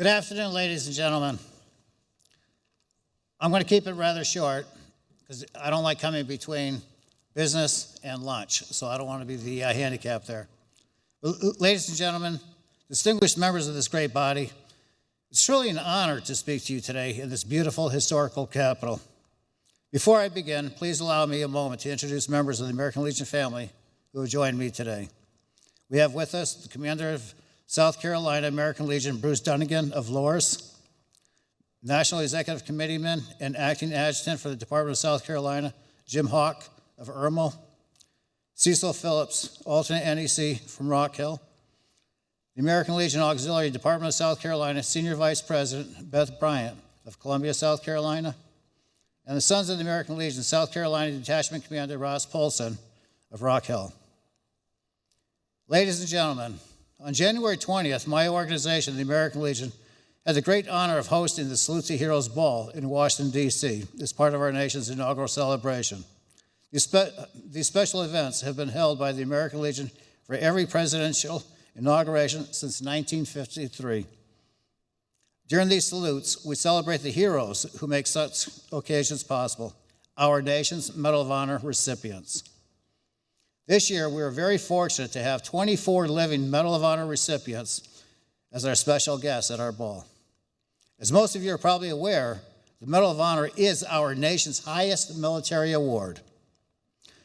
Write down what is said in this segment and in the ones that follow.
Good afternoon, ladies and gentlemen. I'm going to keep it rather short because I don't like coming between business and lunch, so I don't want to be the handicap there. But, ladies and gentlemen, distinguished members of this great body, it's truly an honor to speak to you today in this beautiful historical capital. Before I begin, please allow me a moment to introduce members of the American Legion family who have joined me today. We have with us the Commander of South Carolina American Legion, Bruce Dunnigan of Loras, National Executive Committeeman and Acting Adjutant for the Department of South Carolina, Jim Hawk of Irmo, Cecil Phillips, alternate NEC from Rock Hill, the American Legion Auxiliary Department of South Carolina Senior Vice President, Beth Bryant of Columbia, South Carolina, and the Sons of the American Legion South Carolina Detachment Commander Ross Polson of Rock Hill. Ladies and gentlemen, on January 20th, my organization, the American Legion, had the great honor of hosting the Salute to Heroes Ball in Washington, D.C. as part of our nation's inaugural celebration. These special events have been held by the American Legion for every presidential inauguration since 1953. During these salutes, we celebrate the heroes who make such occasions possible, our nation's Medal of Honor recipients. This year, we are very fortunate to have 24 living Medal of Honor recipients as our special guests at our ball. As most of you are probably aware, the Medal of Honor is our nation's highest military award.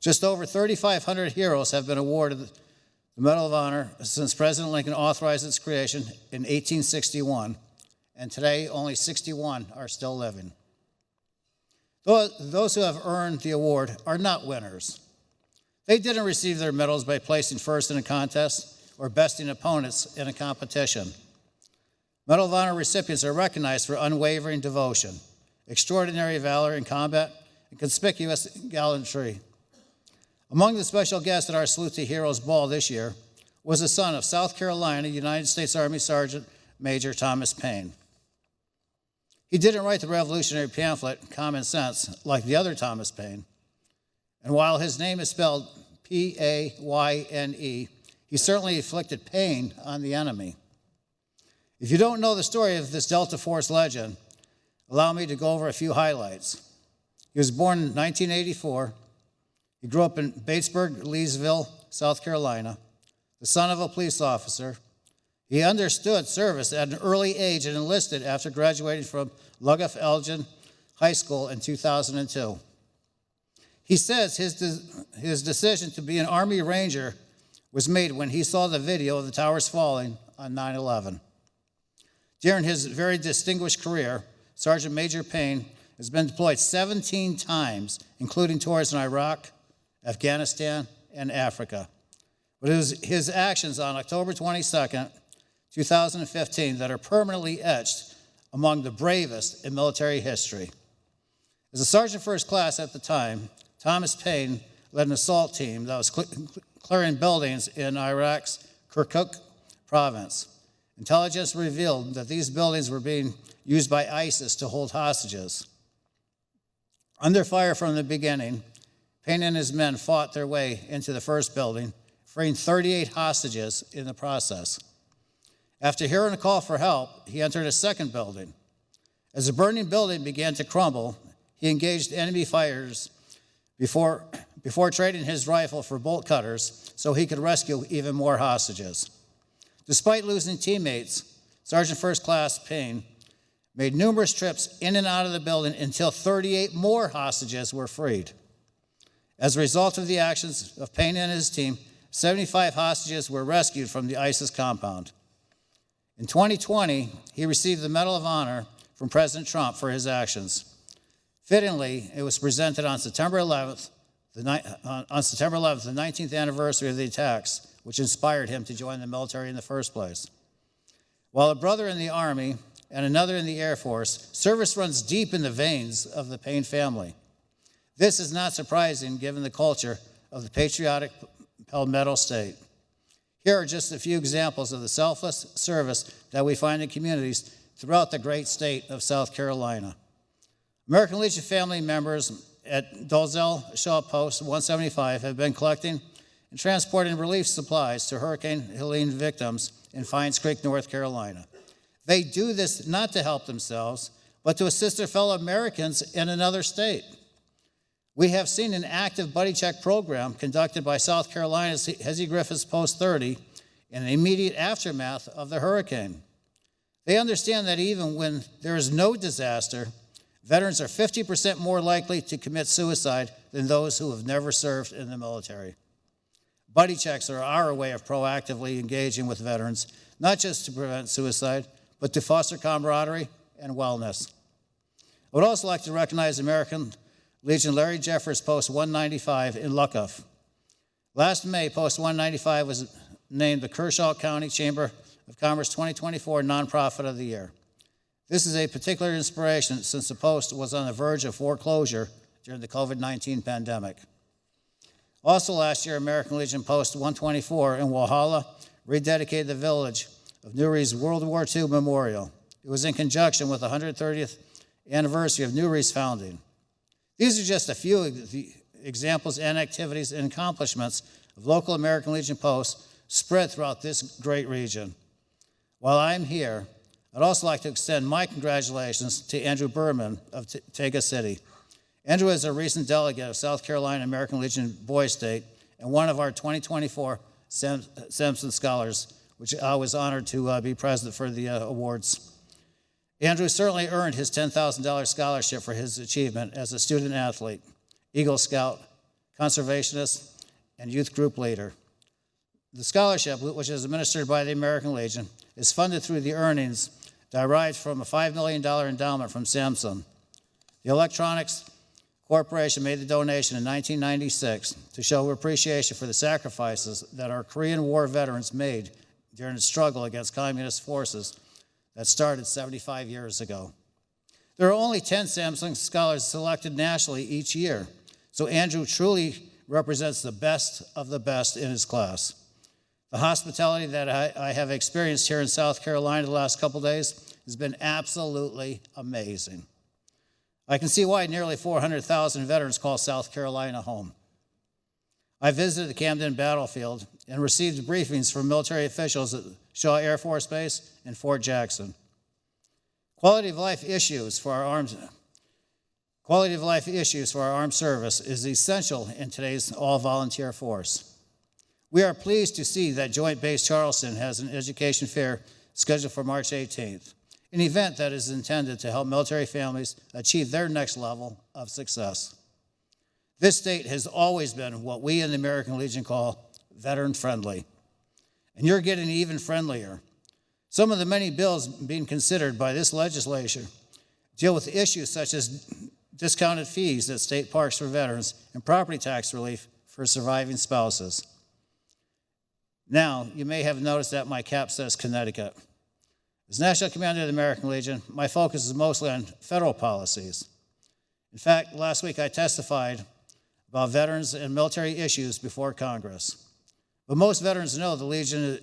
Just over 3,500 heroes have been awarded the Medal of Honor since President Lincoln authorized its creation in 1861, and today only 61 are still living. Those who have earned the award are not winners. They didn't receive their medals by placing first in a contest or besting opponents in a competition. Medal of Honor recipients are recognized for unwavering devotion, extraordinary valor in combat, and conspicuous gallantry. Among the special guests at our Salute to Heroes Ball this year was the son of South Carolina United States Army Sergeant Major Thomas Paine. He didn't write the revolutionary pamphlet, Common Sense, like the other Thomas Paine. And while his name is spelled P-A-Y-N-E, he certainly inflicted pain on the enemy. If you don't know the story of this Delta Force legend, allow me to go over a few highlights. He was born in 1984. He grew up in Batesburg, Leesville, South Carolina, the son of a police officer. He understood service at an early age and enlisted after graduating from Lugoff Elgin High School in 2002. He says his decision to be an Army Ranger was made when he saw the video of the towers falling on 9/11. During his very distinguished career, Sergeant Major Paine has been deployed 17 times, including tours in Iraq, Afghanistan, and Africa. But it was his actions on October 22nd, 2015 that are permanently etched among the bravest in military history. As a sergeant first class at the time, Thomas Paine led an assault team that was clearing buildings in Iraq's Kirkuk province. Intelligence revealed that these buildings were being used by ISIS to hold hostages. Under fire from the beginning, Paine and his men fought their way into the first building, freeing 38 hostages in the process. After hearing a call for help, he entered a second building. As the burning building began to crumble, he engaged enemy fighters before trading his rifle for bolt cutters so he could rescue even more hostages. Despite losing teammates, Sergeant First Class Paine made numerous trips in and out of the building until 38 more hostages were freed. As a result of the actions of Paine and his team, 75 hostages were rescued from the ISIS compound. In 2020, he received the Medal of Honor from President Trump for his actions. Fittingly, it was presented on September 11th, the 19th anniversary of the attacks, which inspired him to join the military in the first place. While a brother in the Army and another in the Air Force, service runs deep in the veins of the Paine family. This is not surprising given the culture of the patriotic palmetto state. Here are just a few examples of the selfless service that we find in communities throughout the great state of South Carolina. American Legion family members at Dalzell Shaw Post 175 have been collecting and transporting relief supplies to Hurricane Helene victims in Fines Creek, North Carolina. They do this not to help themselves, but to assist their fellow Americans in another state. We have seen an active buddy check program conducted by South Carolina's Hezzy Griffiths Post 30 in the immediate aftermath of the hurricane. They understand that even when there is no disaster, veterans are 50% more likely to commit suicide than those who have never served in the military. Buddy checks are our way of proactively engaging with veterans, not just to prevent suicide, but to foster camaraderie and wellness. I would also like to recognize American Legion Larry Jeffers Post 195 in Luckoff. Last May, Post 195 was named the Kershaw County Chamber of Commerce 2024 Nonprofit of the Year. This is a particular inspiration since the post was on the verge of foreclosure during the COVID-19 pandemic. Also last year, American Legion Post 124 in Walhalla rededicated the village of Newry's World War II Memorial. It was in conjunction with the 130th anniversary of Newry's founding. These are just a few of the examples and activities and accomplishments of local American Legion posts spread throughout this great region. While I'm here, I'd also like to extend my congratulations to Andrew Berman of Tega City. Andrew is a recent delegate of South Carolina American Legion Boys State and one of our 2024 Sampson Scholars, which I was honored to be president for the awards. Andrew certainly earned his $10,000 scholarship for his achievement as a student athlete, Eagle Scout, conservationist, and youth group leader. The scholarship, which is administered by the American Legion, is funded through the earnings derived from a $5 million endowment from Samsung. The Electronics Corporation made the donation in 1996 to show appreciation for the sacrifices that our Korean War veterans made during the struggle against communist forces that started 75 years ago. There are only 10 Samsung Scholars selected nationally each year, so Andrew truly represents the best of the best in his class. The hospitality that I have experienced here in South Carolina the last couple days has been absolutely amazing. I can see why nearly 400,000 veterans call South Carolina home. I visited the Camden battlefield and received briefings from military officials at Shaw Air Force Base and Fort Jackson. Quality of life issues for our armed service is essential in today's all-volunteer force. We are pleased to see that Joint Base Charleston has an education fair scheduled for March 18th, an event that is intended to help military families achieve their next level of success. This state has always been what we in the American Legion call veteran-friendly, and you're getting even friendlier. Some of the many bills being considered by this legislature deal with issues such as discounted fees at state parks for veterans and property tax relief for surviving spouses. Now, you may have noticed that my cap says Connecticut. As National Commander of the American Legion, my focus is mostly on federal policies. In fact, last week I testified about veterans and military issues before Congress. But most veterans know the Legion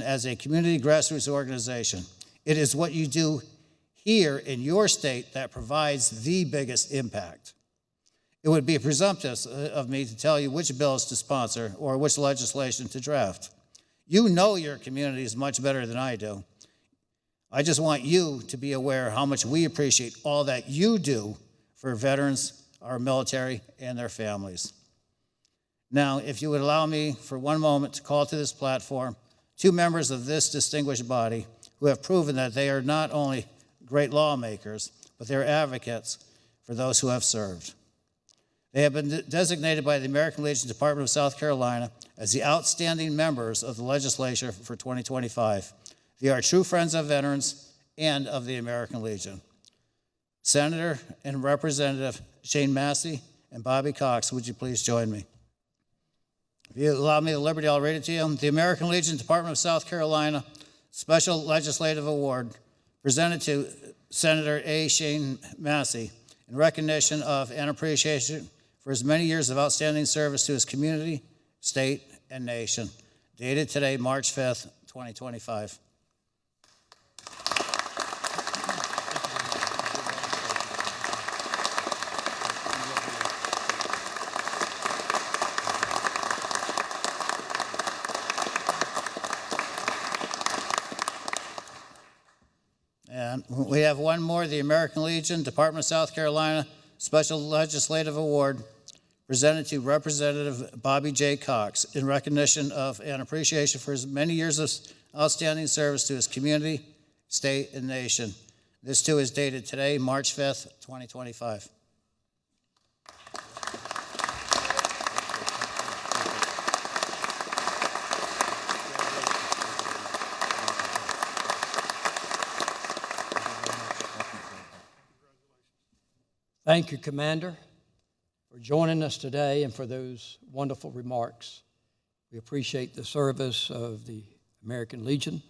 as a community grassroots organization. It is what you do here in your state that provides the biggest impact. It would be presumptuous of me to tell you which bills to sponsor or which legislation to draft. You know your communities much better than I do. I just want you to be aware how much we appreciate all that you do for veterans, our military, and their families. Now, if you would allow me for one moment to call to this platform two members of this distinguished body who have proven that they are not only great lawmakers, but they're advocates for those who have served. They have been designated by the American Legion Department of South Carolina as the outstanding members of the legislature for 2025. They are true friends of veterans and of the American Legion. Senator and Representative Shane Massey and Bobby Cox, would you please join me? If you allow me the liberty, I'll read it to you. The American Legion Department of South Carolina Special Legislative Award presented to Senator A. Shane Massey in recognition of and appreciation for his many years of outstanding service to his community, state, and nation. Dated today, March 5th, 2025. we have one more, the American Legion, Department of South Carolina Special Legislative Award, presented to Representative Bobby J. Cox in recognition of and appreciation for his many years of outstanding service to his community, state, and nation. This too is dated today, March 5th, 2025. Thank you, Commander, for joining us today and for those wonderful remarks. We appreciate the service of the American Legion,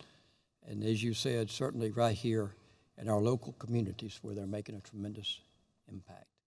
and as you said, certainly right here in our local communities where they're making a tremendous impact.